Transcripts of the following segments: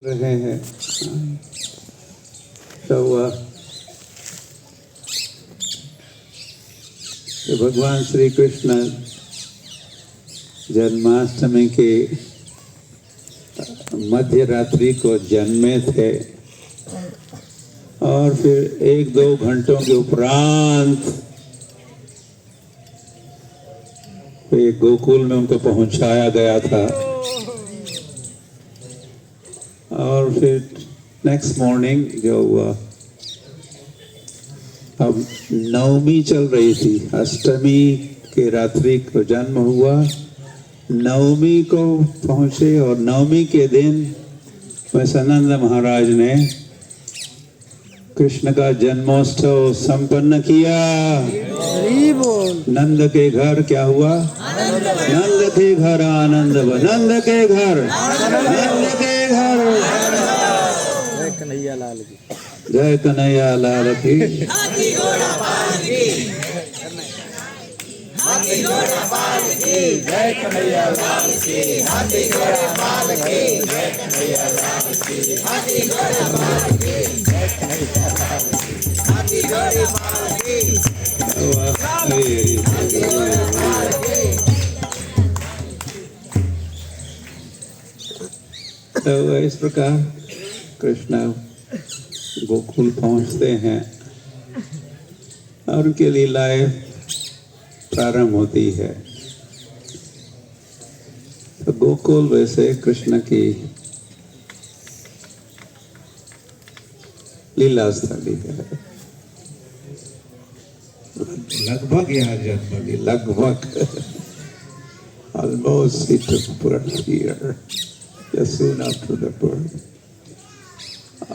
रहे हैं तो भगवान श्री कृष्ण जन्माष्टमी के मध्य रात्रि को जन्मे थे और फिर 1-2 घंटों के उपरांत गोकुल में उनको पहुंचाया गया था और फिर नेक्स्ट मॉर्निंग जो हुआ, अब नवमी चल रही थी, अष्टमी के रात्रि को जन्म हुआ, नवमी को पहुंचे और नवमी के दिन वैश्वानंद महाराज ने कृष्ण का जन्मोत्सव संपन्न किया। नंद के घर क्या हुआ? नंद के घर आनंद, नंद के घर, नंद के घर। जय कन्हैया लाल की, जय कन्हैया लाल की। हाथी घोड़ा पाल की, हाथी घोड़ा पाल की, जय कन्हैया लाल की, हाथी घोड़ा पाल की, जय कन्हैया लाल की, हाथी घोड़ा पाल की, जय कन्हैया लाल की, हाथी घोड़ा पाल की, हाथी घोड़ा पाल की। तो इस प्रकार कृष्ण गोकुल पहुंचते हैं और उनके लीलाएं प्रारंभ होती है। तो गोकुल वैसे कृष्ण की लीला स्थली है, लगभग यहाँ जन्म ली, लगभग almost it was born here, just soon after the birth.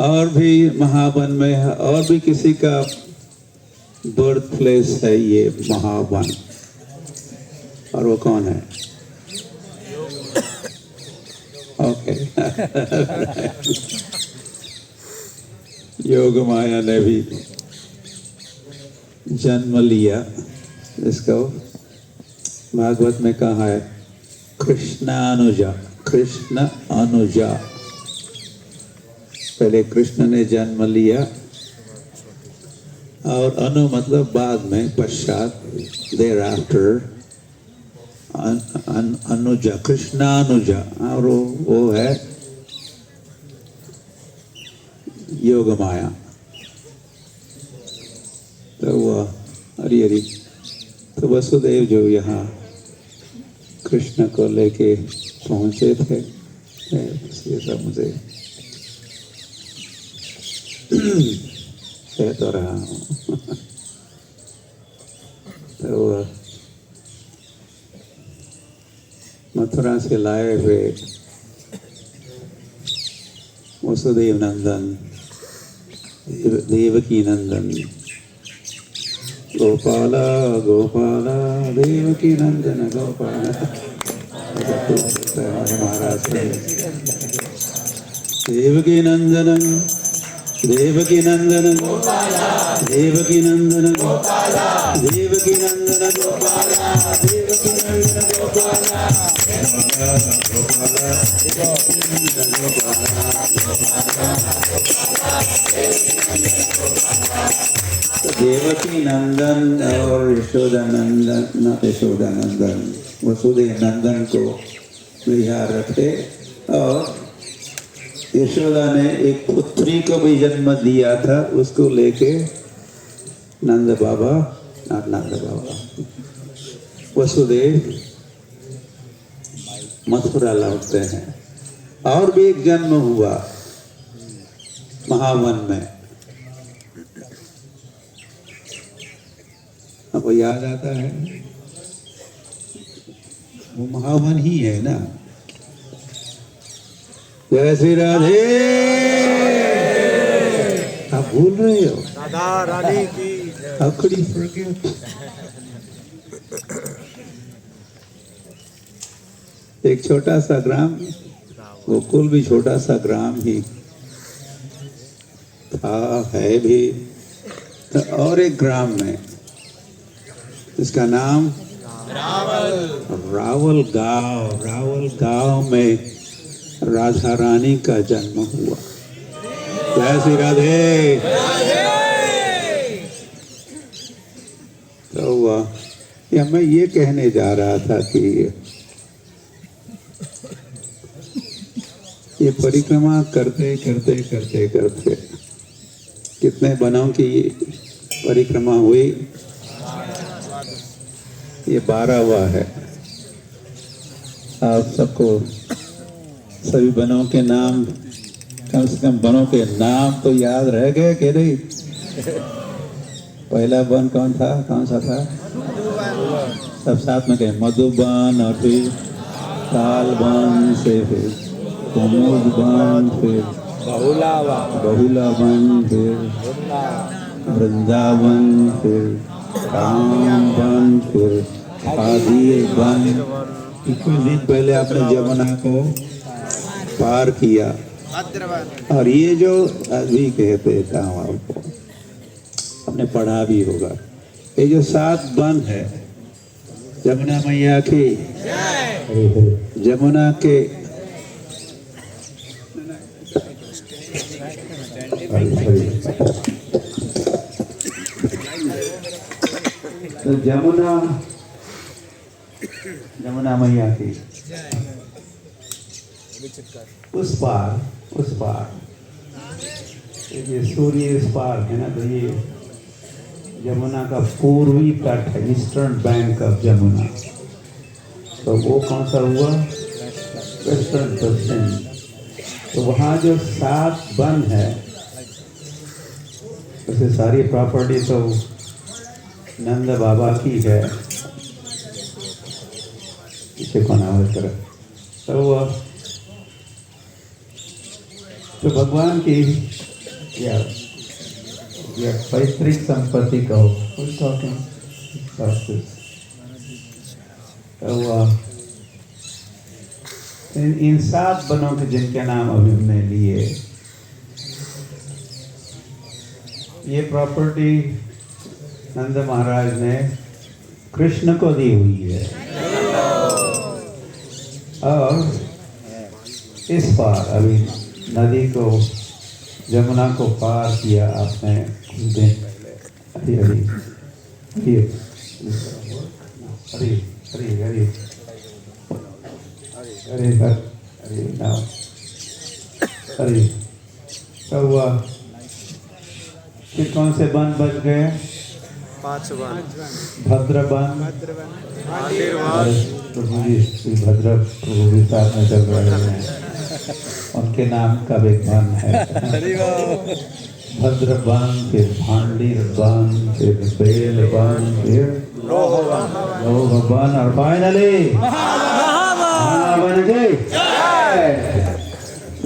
और भी महावन में है, और भी किसी का बर्थ प्लेस है ये महावन, और वो कौन है? ओके योग माया ने भी जन्म लिया। इसको भागवत में कहा है कृष्णानुजा, कृष्ण अनुजा। पहले कृष्ण ने जन्म लिया और अनु मतलब बाद में, पश्चात, देर आफ्टर, अनुजा, कृष्णानुजा, और वो है योग माया। तो वह हरि हरि, तो वसुदेव जो यहाँ कृष्ण को लेके पहुंचे थे, मुझे कह तो रहा हूँ। तो मथुरा से लाए हुए वसुदेव नंदन, देवकी नंदन, गोपाला गोपाला देवकी नंदन गोपाला, महाराज देवकी नंदन, देवकी नंदन, देवकी नंदन, देवकी नंदन गोपाला, देवकी नंदन गोपाला, देवकी नंदन और यशोदा नंदन, न यशोदा नंदन, वसुदेव नंदन को बिहार रखे और यशोदा ने एक पुत्री को भी जन्म दिया था, उसको लेके नंद बाबा वसुदेव मथुरा लौटते हैं। और भी एक जन्म हुआ महावन में, आपको याद आता है? वो महावन ही है ना। जय श्री राधे। आप भूल रहे हो? राधा रानी की। How could you forget? एक छोटा सा ग्राम, गोकुल भी छोटा सा ग्राम ही था, है भी। तो और एक ग्राम में, इसका नाम रावल गांव में राधा रानी का जन्म हुआ। जय श्री राधे। तो हुआ या मैं ये कहने जा रहा था कि ये परिक्रमा करते करते करते करते कितने वनों की परिक्रमा हुई? ये 12वां है। आप सबको सभी वनों के नाम, कम से कम वनों के नाम तो याद रह गए कि नहीं? पहला वन कौन था, कौन सा था? सब साथ में कहें, मधुबन, और फिर तालबन से फिर कुमुद बन, फिर बहुलावन, फिर वृंदावन, फिर रामबन, फिर आदि वन। 21 दिन पहले आपने जमुना को पार किया। और ये जो अभी कहते था आपको, आपने पढ़ा भी होगा, ये जो 7 वन है जमुना मैया की, जमुना के तो जमुना मैया की उस पार ये सूर्य इस पार है ना, तो ये यमुना का पूर्वी तट है, ईस्टर्न बैंक ऑफ यमुना। तो वो कौन सा हुआ? वेस्टर्न पश्चिम। तो वहाँ जो 7 वन है, वैसे सारी प्रॉपर्टी तो नंद बाबा की है, इसे कौन आवाज करे। तो भगवान की या पैतृक संपत्ति कहो, इन 7 वनों के जिनके नाम अभी हमने लिए, ये प्रॉपर्टी नंद महाराज ने कृष्ण को दी हुई है। और इस पार अभी नदी को, जमुना को पार किया आपने कुछ दिन पहले। हरी हरी हरी हरी हरी हरी हरी हरी नाम हरी। तो हुआ कि कौन से वन बच गए? 5 वन। भद्र वन, प्रभु जी श्री भद्र प्रभु भी साथ में चल रहे हैं, उनके नाम का एक वन है भद्र वन, फिर भांडीर वन, फिर बेल वन, फिर लोह वन, और फाइनली बन गई।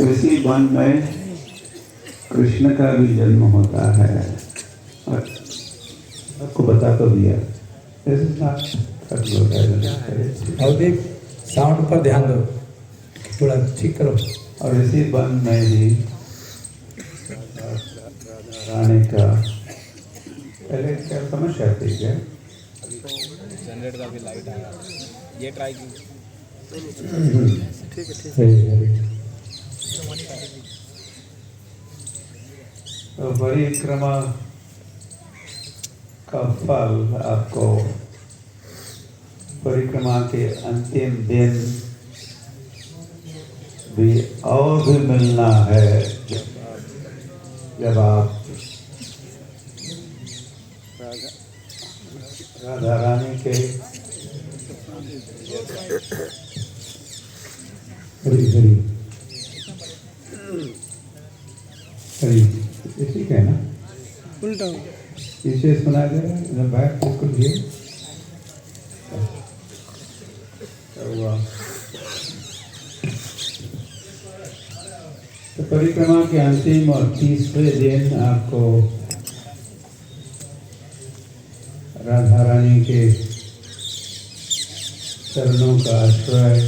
इसी वन में कृष्ण का भी जन्म होता है। और आपको बता तो दिया, और देख साउंड पर ध्यान दो, थोड़ा ठीक करो। और इसी वन में ही रानी का पहले क्या समस्या थी क्या? जनरेटर का भी लाइट आया, ये ट्राई की। ठीक है। तो परिक्रमा का फल आपको परिक्रमा के अंतिम दिन भी और भी मिलना है, जब आप राधा रानी के हरी हरी हरी, ठीक है ना? उल्टा इसे सुना दे बैठ बिल्कुल ये हुआ। तो परिक्रमा के अंतिम और 30वें दिन आपको राधा रानी के चरणों का आश्रय,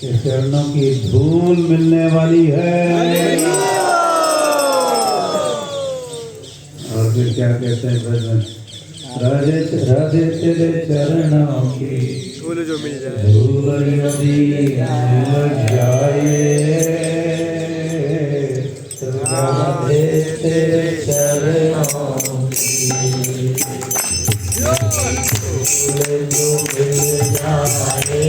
के चरणों की धूल मिलने वाली है। और फिर क्या कहते हैं, राधे तेरे चरणों की धूल जो मिल जाए धूल यदि मिल जाए, राधे तेरे चरणों की धूल जो मिल जाए,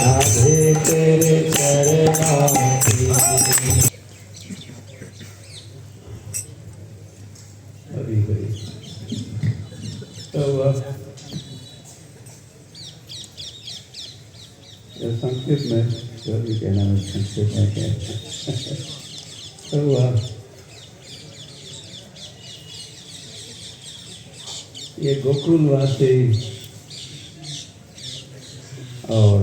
राधे तेरे चरणों की। हरि हरि। तो संस्कृत में जो भी कहना है संस्कृत में कहना तो ये गोकुलवासी और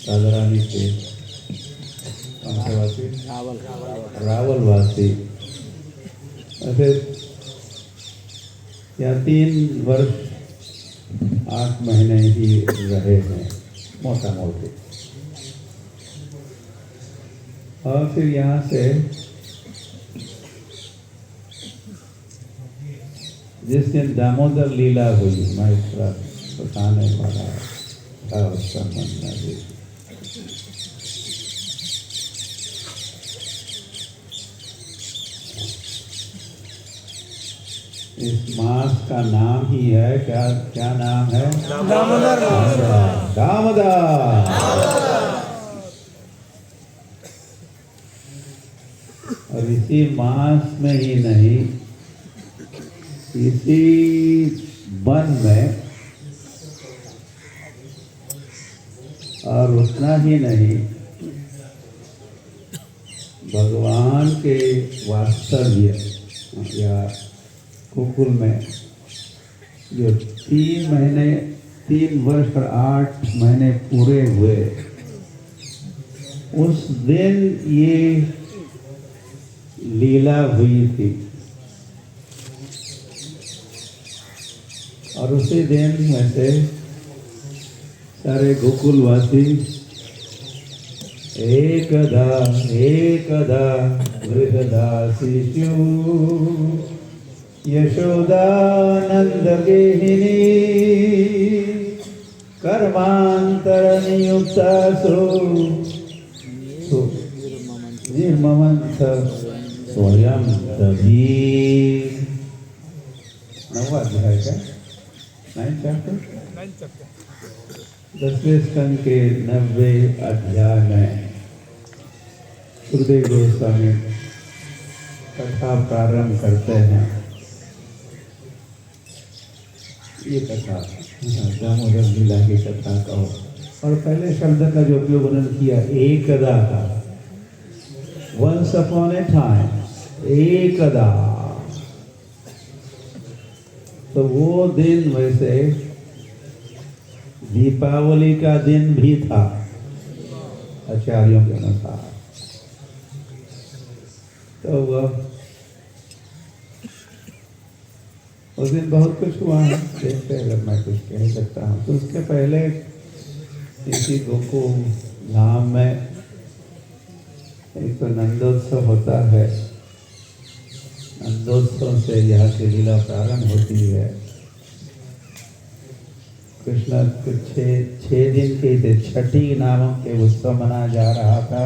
राधा रानी के वासी रावलवासी ऐसे या 3 वर्ष 8 महीने ही रहे हैं मोटा मोटी, और फिर यहाँ से जिस दिन दामोदर लीला हुई, मैं इसका बताने वाला था उसका मन में। इस मास का नाम ही है क्या? क्या नाम है? दामोदर। दामोदर। और इसी मास में ही नहीं, इसी वन में, और उतना ही नहीं, भगवान के वास्तव्य या गोकुल में जो 3 वर्ष और 8 महीने पूरे हुए, उस दिन ये लीला हुई थी। और उसी दिन में से सारे गोकुलवासी एकदा गृहदासीषु यशोदानंद गेहिनी कर्मांतरनियुक्तासु निर्ममंथ स्वयं तभी। 9वां अध्याय का 9 चैप्टर 10वें स्कंद के 90वें अध्याय में सुखदेव गोस्वामी कथा प्रारंभ करते हैं। ये कथा दामोदर लीला की कथा का हो, और पहले शब्द का जो उपयोग उन्होंने किया एकदा का, वंस अपॉन ए टाइम, एकदा। तो वो दिन वैसे दीपावली का दिन भी था आचार्यों के अनुसार। तो वह उस दिन बहुत कुछ हुआ है, देखते हैं अगर मैं कुछ कह सकता हूँ। तो उसके पहले इसी गोकुल धाम में एक तो नंदोत्सव होता है। नंदोत्सव से यहाँ की लीला प्रारंभ होती है। कृष्ण कुछ 6 दिन के थे, छठी नामक के उत्सव मनाया जा रहा था।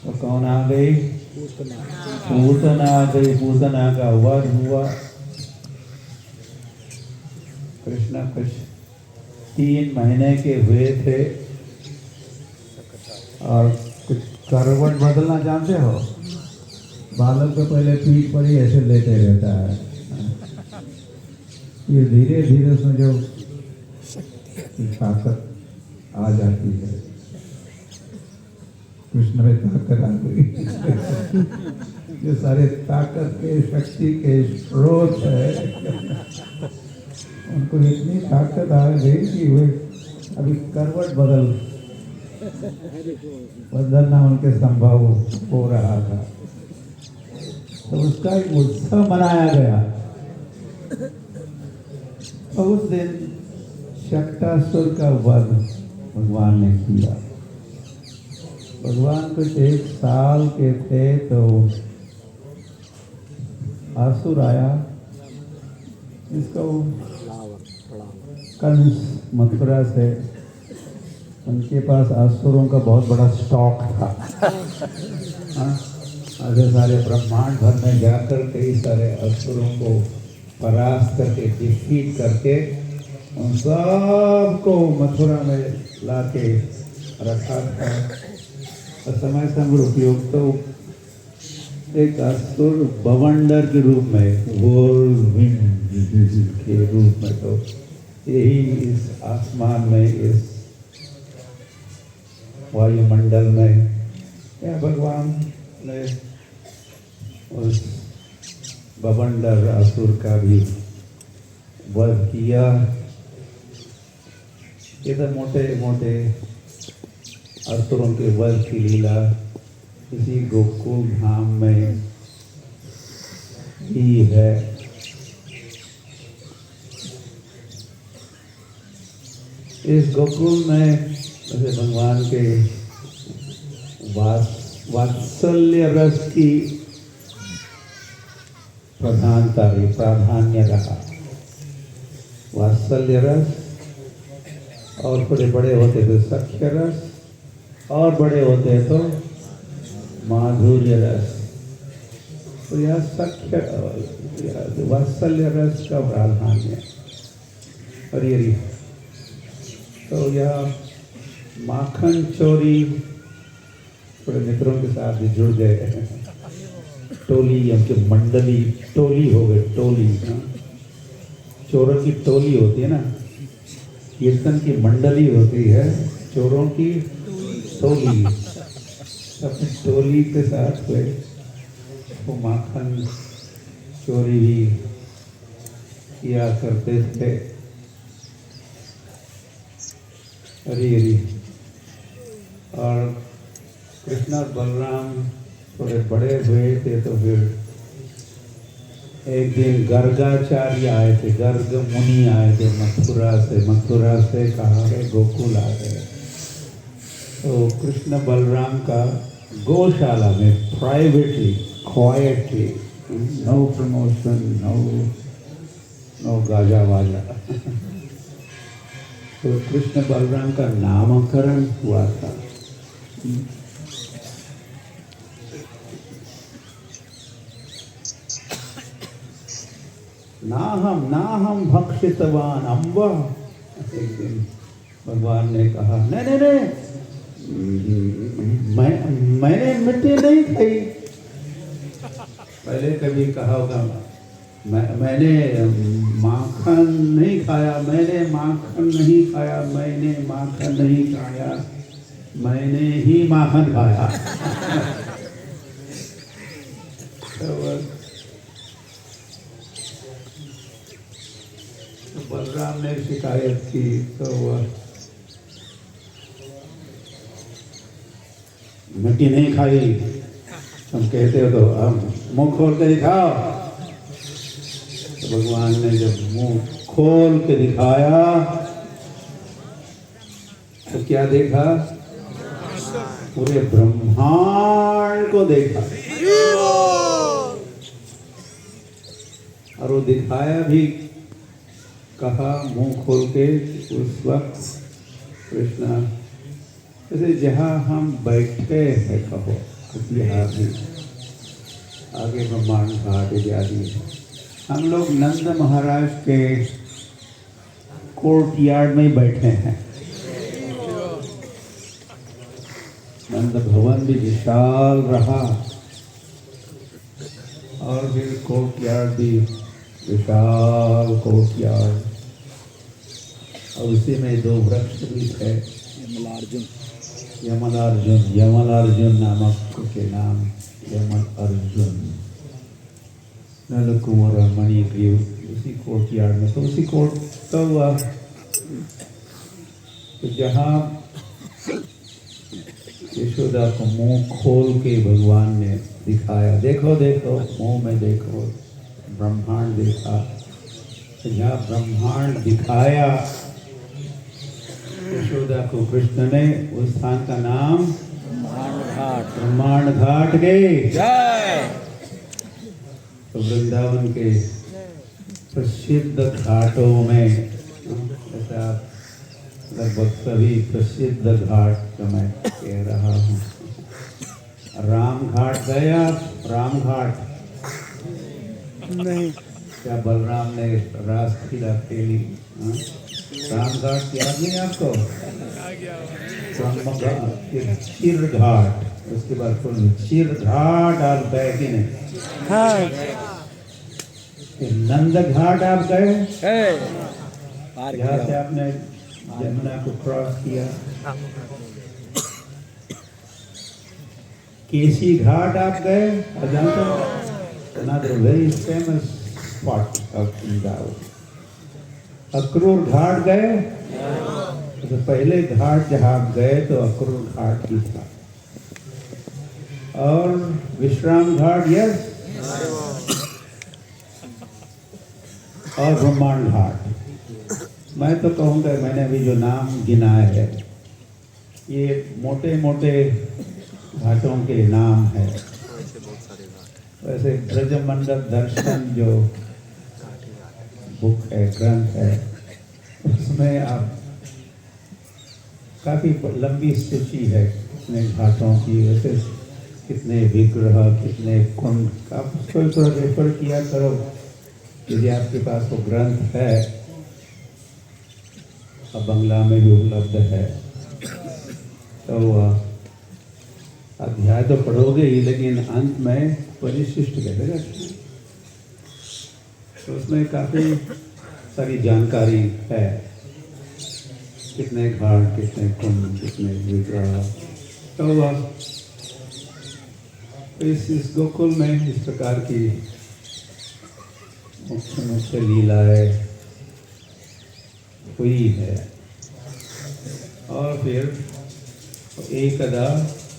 तो कौन आ गई? पूतना आ गई। पूतना का वध हुआ। कृष्ण कुछ 3 महीने के हुए थे, और कुछ करवट बदलना जानते हो? बालक को पहले पीठ पर ही ऐसे लेते रहता है, ये धीरे धीरे उसमें जो ताकत आ जाती है, कृष्ण में ताकत आ गई। जो सारे ताकत के शक्ति के स्रोत है, उनको इतनी ताकत आ गई कि वे अभी करवट बदलना उनके संभव हो रहा था। तो उसका एक उत्सव मनाया गया। और उस दिन शक्तासुर का वध भगवान ने किया। भगवान कुछ 1 साल के थे तो असुर आया, इसको कंस मथुरा से, उनके पास असुरों का बहुत बड़ा स्टॉक था। ऐसे सारे ब्रह्मांड भर में जाकर कई सारे असुरों को परास्त करके, डिफीट करके, उन सबको मथुरा में लाके रखा था। और समय समय उपयोग तो एक असुर बवंडर के रूप में, व्हिरलविंड के रूप में, तो यही इस आसमान में, इस वायुमंडल में या भगवान ने उस बवंडर असुर का भी वध किया। ये तो मोटे मोटे असुरों के वध की लीला इसी गोकुल धाम में ही है। इस गोकुल में जैसे भगवान के वात्सल्य रस की प्रधानता रही, प्राधान्य रहा। वात्सल्य रस, और थोड़े बड़े होते तो सख्य रस, और बड़े होते तो माधुर्य रस। तो यह सख्य वात्सल्य रस का प्राधान्य। और ये तो यह माखन चोरी थोड़े मित्रों के साथ भी जुड़ गए। टोली, हमके मंडली, टोली हो गई, टोली। चोरों की टोली होती है ना, कीर्तन की मंडली होती है, चोरों की टोली। अपनी टोली के साथ हुए वो माखन चोरी भी किया करते थे। हरी हरी। और कृष्ण और बलराम थोड़े बड़े हुए थे तो फिर एक दिन गर्गाचार्य आए थे, गर्ग मुनि आए थे मथुरा से कहाँ गए, गोकुल आ गए। तो कृष्ण बलराम का गौशाला में privately, quietly, no promotion, no गाजा वाजा, तो कृष्ण बलराम का नामकरण हुआ था। नाहम भक्षितवान अम्ब। एक दिन भगवान ने कहा, नहीं, मैंने मिट्टी नहीं खाई। पहले कभी कहा होगा, मैंने माखन नहीं खाया, मैंने माखन नहीं खाया, मैंने माखन नहीं खाया, मैंने ही माखन खाया। तो बलराम ने शिकायत की तो मिट्टी नहीं खाई, तुम कहते हो तो अब मुंह खोल के दिखाओ। तो भगवान ने जब मुंह खोल के दिखाया तो क्या देखा? पूरे ब्रह्मांड को देखा। और वो दिखाया भी, कहा मुंह खोल के उस वक्त, कृष्णा जैसे जहाँ हम बैठे हैं, कहो यहाँ भी आगे ब्रह्मांड घाट इत्यादि। हम लोग नंद महाराज के कोर्ट यार्ड में बैठे हैं। नंद भवन भी विशाल रहा और फिर कोर्ट यार्ड भी विशाल कोर्ट यार्ड, और उसी में 2 वृक्ष भी थे, यमलार्जुन नामक के नाम, यमल अर्जुन, नल कुंवर मणिग्रीव, उसी कोर्ट यार्ड में। तो उसी कोर्ट तो हुआ तो जहाँ यशोदा को मुंह खोल के भगवान ने दिखाया, देखो देखो, मुंह में देखो, ब्रह्मांड देखा। तो जहाँ ब्रह्मांड दिखाया यशोदा को कृष्ण ने उस स्थान का नाम घाट ब्रह्मांड घाट गए। जय। तो वृंदावन के प्रसिद्ध घाटों में ऐसा लगभग सभी प्रसिद्ध घाट जो मैं कह रहा हूँ। राम घाट गया, राम घाट नहीं क्या बलराम ने रास लीला खेली? हाँ? राम घाट याद नहीं आपको? चिर घाट, उसके बाद चिर घाट आप गए कि नहीं? नंद घाट आप गए? जहाँ से आपने यमुना को क्रॉस किया। केसी घाट आप गए? another very famous spot of Vrindavan. Akrur घाट गए? तो पहले घाट जहाँ आप गए तो अक्रूर घाट ही था। और विश्राम घाट, यस, और ब्रह्मांड घाट। मैं तो कहूँगा, मैंने अभी जो नाम गिनाए है ये मोटे मोटे घाटों के नाम है। वैसे ब्रजमंडल दर्शन जो बुक है, ग्रंथ है, उसमें आप काफ़ी लंबी सूची है कितने घाटों की, वैसे कितने विग्रह, कितने कुंड, आप उसको थोड़ा रेफर किया करो यदि आपके पास वो ग्रंथ है। अब बंगला में भी उपलब्ध है तो अध्याय तो पढ़ोगे ही, लेकिन अंत में परिशिष्ट कहते हैं तो उसमें काफ़ी सारी जानकारी है, कितने घाट, कितने कुंड, कितने विग्रह। तो इस गोकुल में इस प्रकार की मुख्य मुख्य लीलाएं हुई है। और फिर एकदा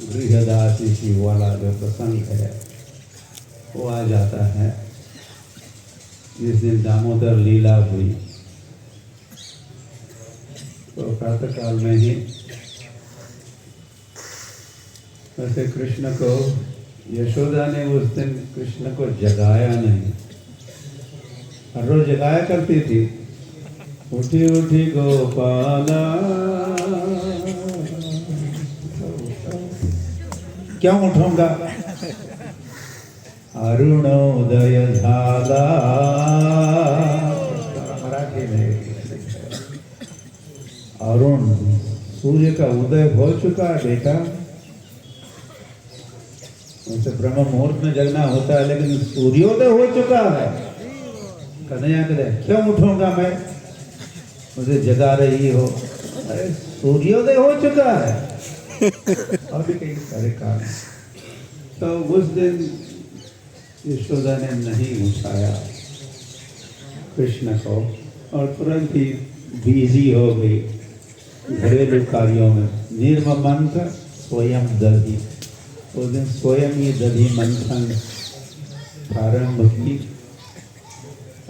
गृहदासी वाला जो प्रसंग है वो आ जाता है, जिस दिन दामोदर लीला हुई। तो प्रातःकाल में ही वैसे कृष्ण को यशोदा ने उस दिन कृष्ण को जगाया नहीं, हर रोज जगाया करती थी, उठी उठी गोपाला, क्यों उठूंगा, अरुणोदय झाला, मराठी में अरुण, सूर्य का उदय हो चुका है बेटा। उनसे ब्रह्म मुहूर्त में जगना होता है, लेकिन सूर्योदय हो चुका है। कन्हैया कहते क्यों उठूंगा मैं, मुझे जगा रही हो, अरे सूर्योदय हो चुका है। और भी कई सारे कारण। तो उस दिन यशोदा ने नहीं उठाया कृष्ण को और तुरंत ही बिजी हो गई घरेलू कार्यों में। निर्ममंथ स्वयं दधी, उस दिन स्वयं ही दधी मंथन प्रारंभ की।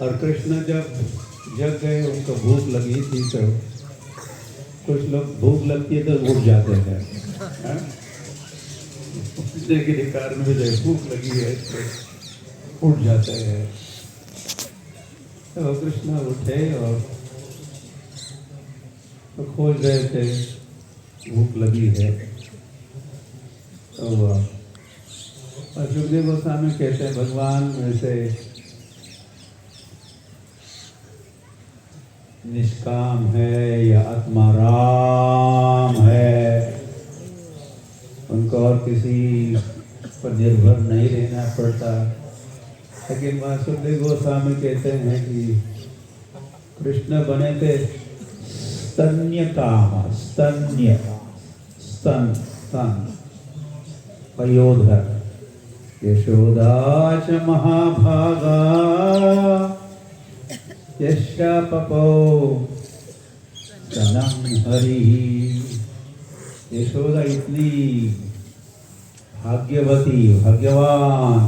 और कृष्ण जब जग गए, उनको भूख लगी थी, तो कुछ लोग भूख लगती है तो उठ जाते हैं, लेकिन कारण भी जब भूख लगी है तो उठ जाते हैं। तो कृष्ण उठे और तो खोज रहे थे, भूख लगी है। तो सुखदेव गोस्वामी कहते हैं भगवान वैसे निष्काम है या आत्माराम है, उनको और किसी पर निर्भर नहीं रहना पड़ता। लेकिन सुखदेव गोस्वामी कहते हैं कि कृष्ण बने थे स्तन्य काम, स्तन्य, स्तन, स्तन, पयोधर। यशोदा च महाभागा यस्या पपो स्तनम हरि। यशोदा इतनी भाग्यवती, भाग्यवान।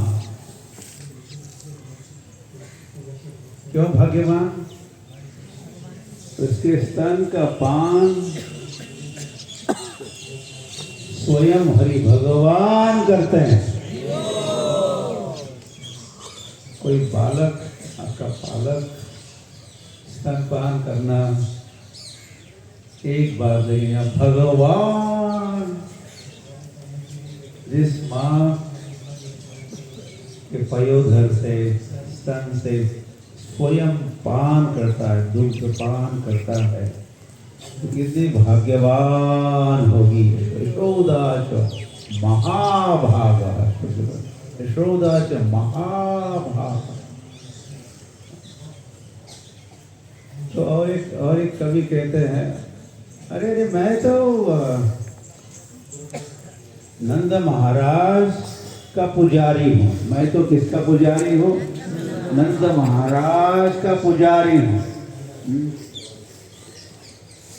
क्यों भाग्यवान? उसके स्तन का पान स्वयं हरि भगवान करते हैं। कोई बालक, आपका पालक स्तनपान करना एक बार नहीं, या भगवान जिस माँ के पयोधर से, स्तन से स्वयं पान करता है, दुग्ध पान करता है, तो कितनी भाग्यवान होगी। यशोदा च महाभागा, यशोदा च महाभागा। तो और एक कवि कहते हैं, अरे मैं तो नंद महाराज का पुजारी हूँ। मैं तो किसका पुजारी हूँ? नंद महाराज का पुजारी हूँ।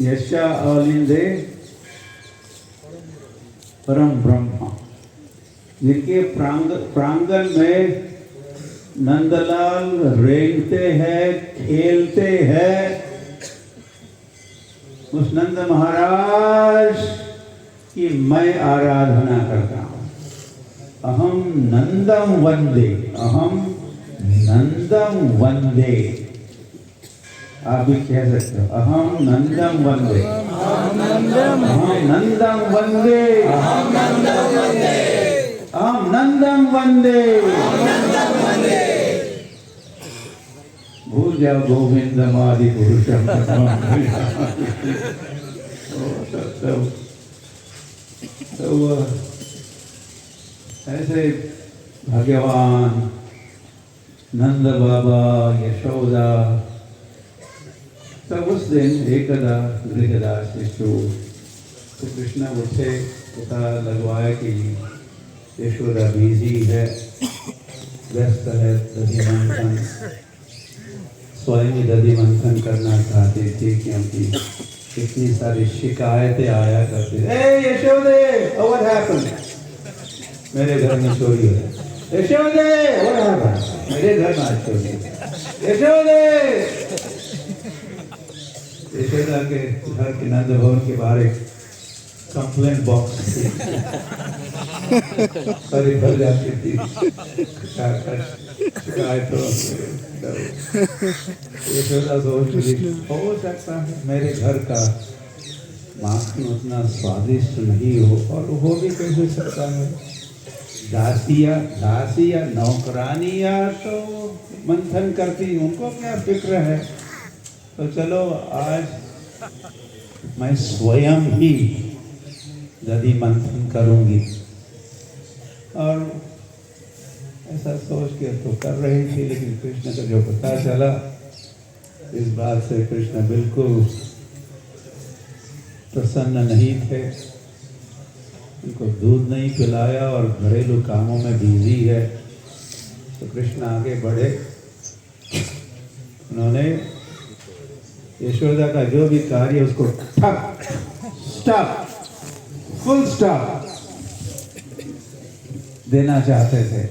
यशा अलिंदे परम ब्रह्मा, जिनके प्रांगण में नंदलाल रेंगते हैं, खेलते हैं, उस नंद महाराज की मैं आराधना करता हूँ। अहम नंदम वंदे, अहम नंदम वंदे। आप भी कह सकते हो, अहम नंदम वंदे, अहम नंदम वंदे, अहम नंदम वंदे। भूल जाओ गोविंदम आदि पुरुषम। तो ऐसे भाग्यवान नंद बाबा, यशोदा। तब उस दिन एकदा गृहदास शिशु, तो कृष्ण उसे पता लगवाया कि यशोदा बिजी है, व्यस्त है, दधि मंथन, स्वयं ही दधि मंथन करना चाहती थी, क्योंकि इतनी सारी शिकायतें आया करती। ए यशोदे, व्हाट हैपेंड? मेरे घर में चोरी है। यशोदे, व्हाट हैपेंड? मेरे घर में आज चोरी है। यशोदे। यशोदा के घर के नंद भवन के बाहर एक कंप्लेंट बॉक्स थी, सारी भर जाती थी शिकायतों से। यशोदा सोच रही, हो सकता है मेरे घर का माखन उतना स्वादिष्ट नहीं हो, और हो भी कैसे सकता है। दासिया नौकरानिया तो मंथन करती, उनको क्या फिक्र है। तो चलो आज मैं स्वयं ही दधि मंथन करूंगी। और ऐसा सोच के तो कर रही थी, लेकिन कृष्ण को जो पता चला, इस बात से कृष्ण बिल्कुल प्रसन्न नहीं थे। उनको दूध नहीं पिलाया और घरेलू कामों में बिजी है। तो कृष्ण आगे बढ़े, उन्होंने यशोदा का जो भी कार्य उसको ठप, स्टॉप, फुल स्टॉप देना चाहते थे।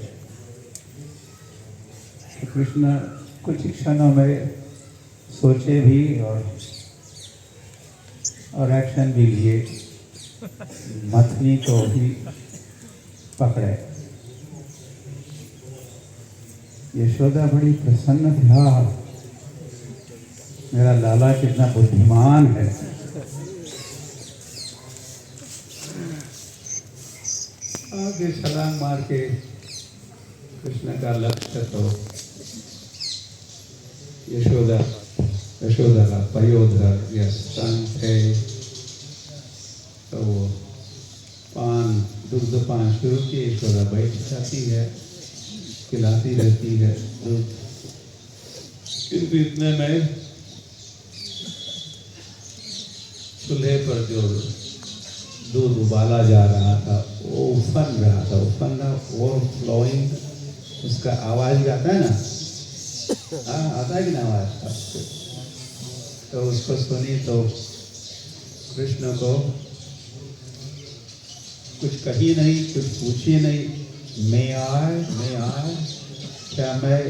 तो कृष्ण कुछ क्षणों में सोचे भी और एक्शन भी लिए, मथनी को भी पकड़े। यशोदा बड़ी प्रसन्न थी, हाँ मेरा लाला कितना बुद्धिमान है। आगे छलांग मार के कृष्ण का लक्ष्य तो यशोदा का पयोधर या स्तन थे। तो वो दुग्ध पान शुरू किए। यशोदा बैठ जाती है, खिलाती रहती है दूध। किंतु इतने में चूल्हे पर जो दूध उबाला जा रहा था वो उफन रहा था, ओवरफ्लोइंग, उसका आवाज भी आता है ना, हाँ आता है कि ना आवाज। तो उसको सुनी तो कृष्ण को कुछ कही नहीं, कुछ पूछी नहीं। मैं आए क्या मैं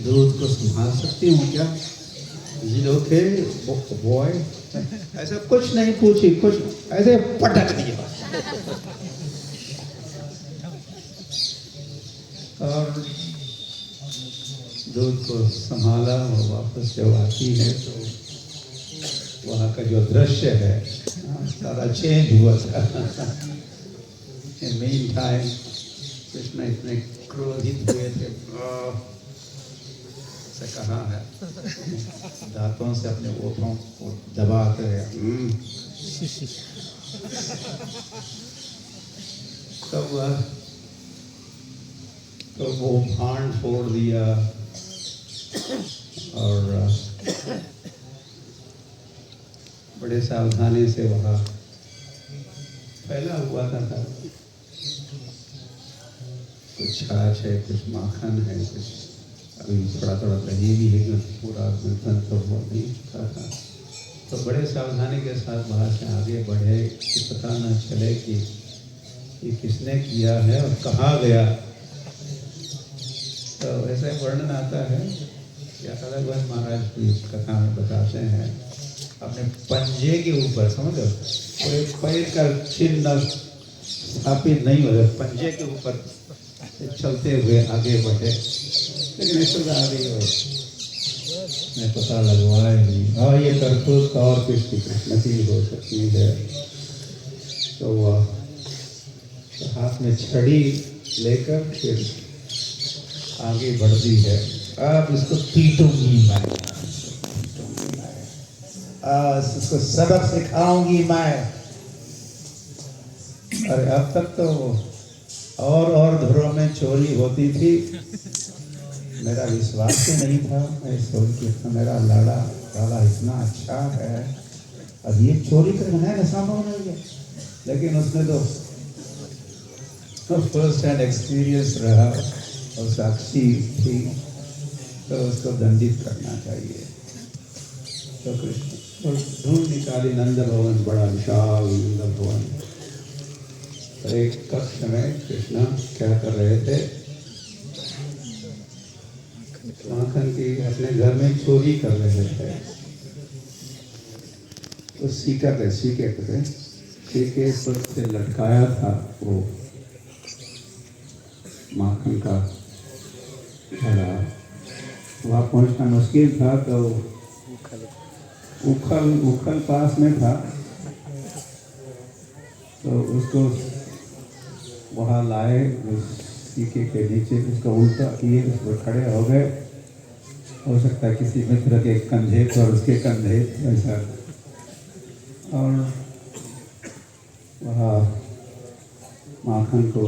दूध को संभाल सकती हूँ क्या? Is it okay, boy? ऐसा कुछ नहीं पूछी, कुछ ऐसे पटक दिया और दूध को संभाला। वो वापस जब आती है तो वहाँ का जो दृश्य है सारा चेंज हुआ था। मेन टाइम कृष्ण इतने क्रोधित हुए थे, से कहा है, दांतों से अपने ओठों को दबाते हैं। तो वो भांड फोड़ दिया और बड़े सावधानी से वहाँ फैला हुआ था। कुछ छाछ है, कुछ माखन है, कुछ अभी थोड़ा थोड़ा दही भी है, पूरा मिथन तो वो नहीं था। तो बड़े सावधानी के साथ वहाँ से आगे बढ़े कि पता न चले कि ये किसने किया है और कहाँ गया। तो ऐसे वर्णन आता है कि अलग महाराज की कथा में बताते हैं, अपने पंजे के ऊपर समझो कोई पैर का चिन्ह स्थापित नहीं हो, पंजे के ऊपर चलते हुए आगे बढ़े। लेकिन यशोदा आ गई और मैं पता लगवाएगी, हाँ ये करतूत और किसकी कृष्ण की हो सकती है। तो वह हाथ में छड़ी लेकर फिर आगे बढ़ती है। अब इसको पीटूंगी मैं, इसको सबक सिखाऊंगी मैं। अरे अब तक तो और घरों में चोरी होती थी, मेरा विश्वास ही नहीं था। मैं सोच के मेरा लाड़ा इतना अच्छा है, अब ये चोरी करना है संभव नहीं है। लेकिन उसने तो फर्स्ट हैंड एक्सपीरियंस रहा और साक्षी थी, तो उसको दंडित करना चाहिए। तो कृष्ण और ढूंढ निकाली नंद भवन, बड़ा विशाल नंद भवन। तो एक कक्ष में कृष्ण क्या कर रहे थे, माखन की अपने घर में चोरी कर रहे थे। तो सीके पर से लटकाया था वो माखन का घड़ा। वहाँ पहुँचना मुश्किल था, तो उखल पास में था, तो उसको वहाँ लाए, उस सीके के नीचे उसका उल्टा किए, उस पर खड़े हो गए। हो सकता है किसी मित्र के कंधे पर उसके कंधे ऐसा, और वहाँ माखन को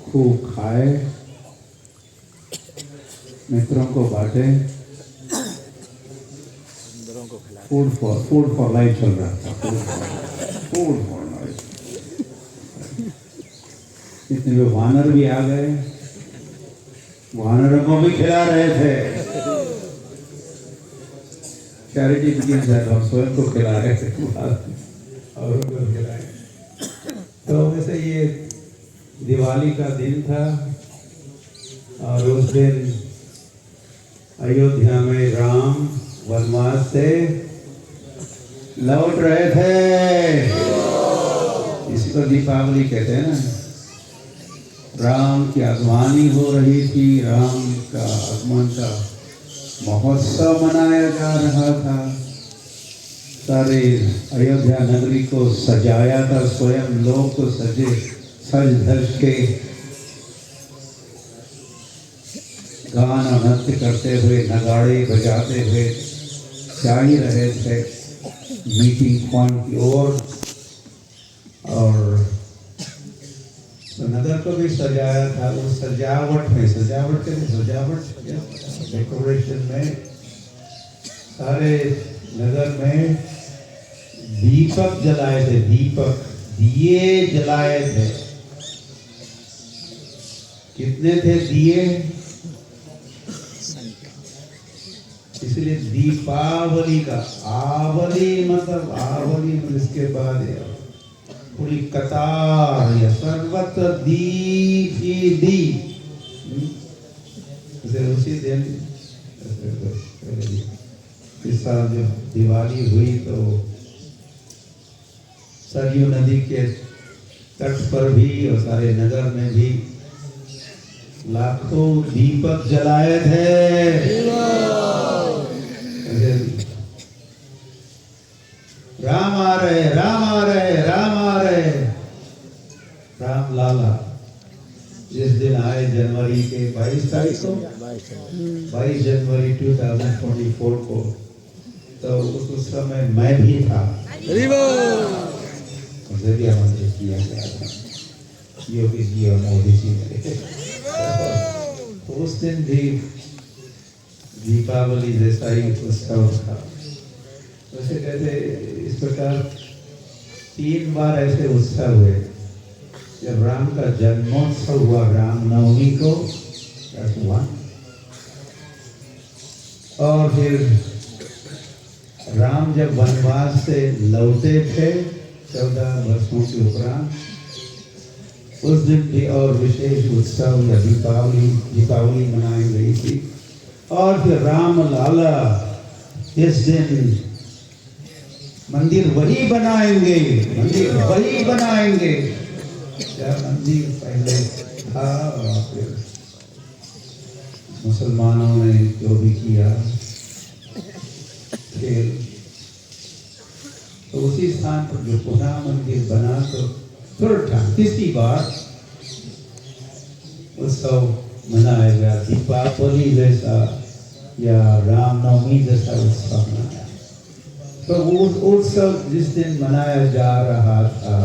खूब खाए, मित्रों को बांटे। फूड फॉर लाइफ चल रहा था, फूड फॉर लाइफ। इतने में वानर भी आ गए, वानरों को भी खिला रहे थे। चैरिटी बिगिंस है, हम स्वयं को खिला रहे थे और उनको खिलाए। तो वैसे ये दिवाली का दिन था और उस दिन अयोध्या में राम वनवास से लौट रहे थे। इसी को दीपावली कहते हैं ना। राम की आगमनी हो रही थी, राम का आगमन का महोत्सव मनाया जा रहा था। सारे अयोध्या नगरी को सजाया था, स्वयं लोग को सज धज के गाना नृत्य करते हुए, नगाड़े बजाते हुए जा ही रहे थे मीटिंग पॉइंट की ओर। और तो नगर को भी सजाया था। वो सजावट डेकोरेशन में सारे नगर में दीपक जलाए थे, दिए जलाए थे। कितने थे दिए? इसलिए दीपावली का आवली मतलब इसके बाद पूरी कतार या सर्वत्र दीप ही दीप। उसी दिन इस साल जब दिवाली हुई तो सरयू नदी के तट पर भी और सारे नगर में भी लाखों दीपक जलाए थे। राम आ रहे, राम आ रहे, राम आ रहे। राम लाला जिस दिन आए जनवरी के 22 तारीख को, 22 जनवरी 2024 को, तो उस समय मैं भी था। मुझे भी आमंत्रित किया गया था योगी जी और मोदी जी ने। तो उस दिन भी दीपावली जैसा ही उत्सव था। वैसे कहते इस प्रकार 3 बार ऐसे उत्सव हुए। जब राम का जन्मोत्सव हुआ रामनवमी को, और फिर राम जब वनवास से लौटे थे 14 वर्षों के उपरांत, उस दिन भी और विशेष उत्सव या दीपावली मनाई गई थी। और फिर राम लाला इस दिन मंदिर वही बनाएंगे, मंदिर वही बनाएंगे। क्या मंदिर पहले था और फिर मुसलमानों ने जो भी किया, फिर तो उसी स्थान पर जो पुनः मंदिर बना, तो तीसरी बार उत्सव मनाया गया। दीपावली जैसा या रामनवमी जैसा उत्सव मनाया। तो वो उत्सव जिस दिन मनाया जा रहा था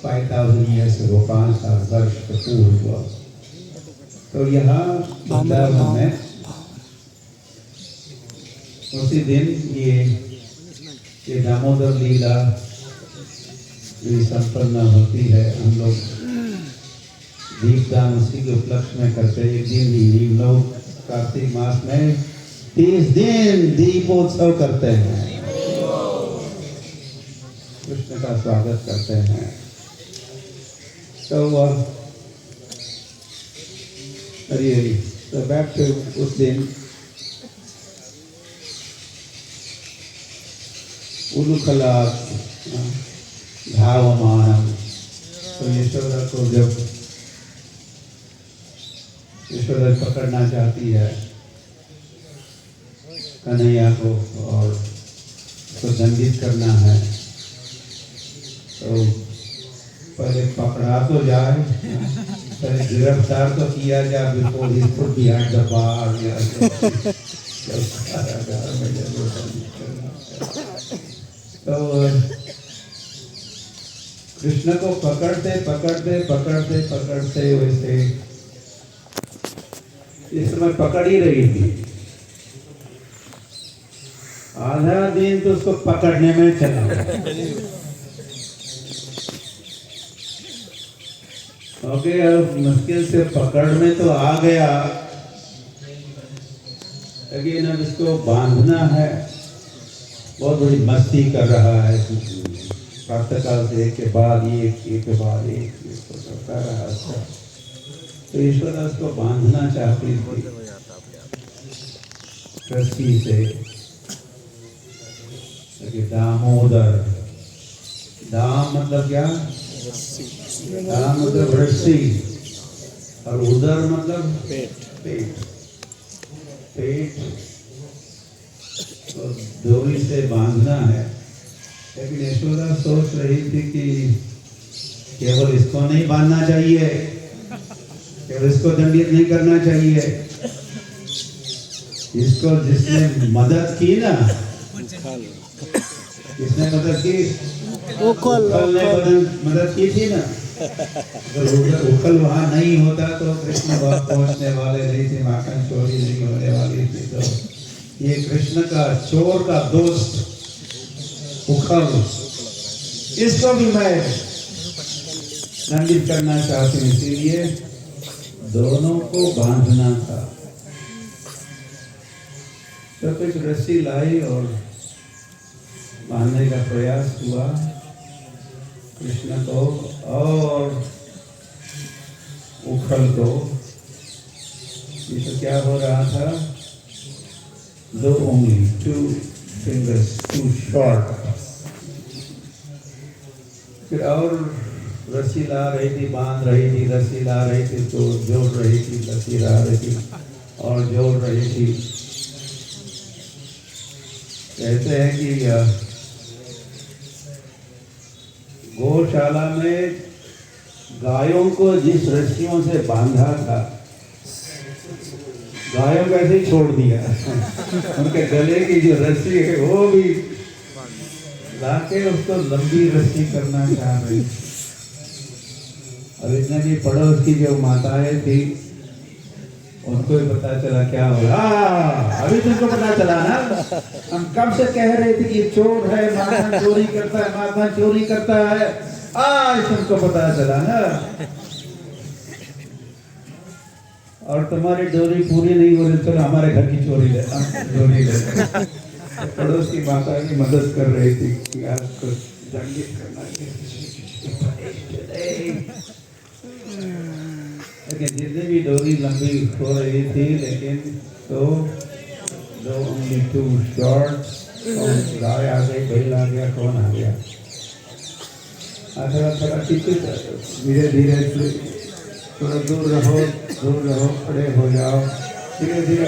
5000 ईयर्स अगो, 5000 वर्ष पूर्व, तो यहाँ वृंदावन में उसी दिन ये दामोदर लीला भी संपन्न होती है। हम लोग दीपदान उसी के उपलक्ष्य में करते हैं। एक दिन ही हम लोग कार्तिक मास में 30 दिन दीपोत्सव करते हैं, कृष्ण का स्वागत करते हैं। तो बैक टू उस दिन उलूखला भावमानम। तो यशोदा को जब यशोदा पकड़ना चाहती है कन्हैया को और उसको दंडित करना है, तो पहले पकड़ा तो जाए, पहले गिरफ्तार तो किया जाए before he put behind the bar. तो कृष्ण को पकड़ते पकड़ते पकड़ते पकड़ते वैसे इस समय पकड़ ही रही थी। आधा दिन तो उसको पकड़ने में चला, ओके, अब मुश्किल से पकड़ में तो आ गया, लेकिन अब इसको बांधना है। बहुत बड़ी मस्ती कर रहा है, प्रातःकाल से एक के बाद एक के बाद एक करता रहा था। तो ईश्वर उसको बांधना चाहती थी रस्सी से। दामोदर, दाम मतलब क्या? दाम मतलब रस्सी, और उदर मतलब पेट। तो डोरी से बांधना है। लेकिन यशोदा सोच रही थी कि केवल इसको नहीं बांधना चाहिए, केवल इसको दंडित नहीं करना चाहिए, इसको जिसने मदद की ना, किसने मदद की? उखल ने मदद की थी ना। अगर उखल वहां नहीं होता तो कृष्ण वहां पहुंचने वाले नहीं थे, माखन चोरी नहीं होने वाली थी। तो ये कृष्ण का चोर का दोस्त उखल, इसको भी मैं दंडित करना चाहती हूँ, इसीलिए दोनों को बांधना था। तो कुछ रस्सी लाई और बांधने का प्रयास हुआ कृष्ण को और उखल को। ये तो क्या हो रहा था? दो उंगली, 2 fingers too short। फिर और रस्सी ला रही थी, बांध रही थी, रस्सी ला रही थी तो जोड़ रही थी, रस्सी ला रही थी और जोड़ रही थी। कहते हैं कि गौशाला में गायों को जिस रस्सियों से बांधा था, गायों को ऐसे ही छोड़ दिया। उनके गले की जो रस्सी है वो भी लाके उसको लंबी रस्सी करना चाह रही। और इतने भी पड़ोस की जो माताएं थी उनको भी पता चला क्या हो रहा। अभी तुमको पता चला ना, हम कब से कह रहे थे कि चोर है, माता चोरी करता है, माता चोरी करता है, आज तुमको पता चला ना। और तुम्हारी डोरी पूरी नहीं हो रही, चलो हमारे घर की चोरी ले, चोरी ले। पड़ोस की माता की मदद कर रही थी कि आपको दंडित करना चाहिए। लेकिन जितनी भी डोरी लंबी हो रही थी, लेकिन तो दो उंगली टू शॉर्ट, और गाय आ गई, बैल आ गया, कौन आ गया? थोड़ा धीरे धीरे थोड़ा दूर रहो, खड़े हो जाओ, धीरे धीरे।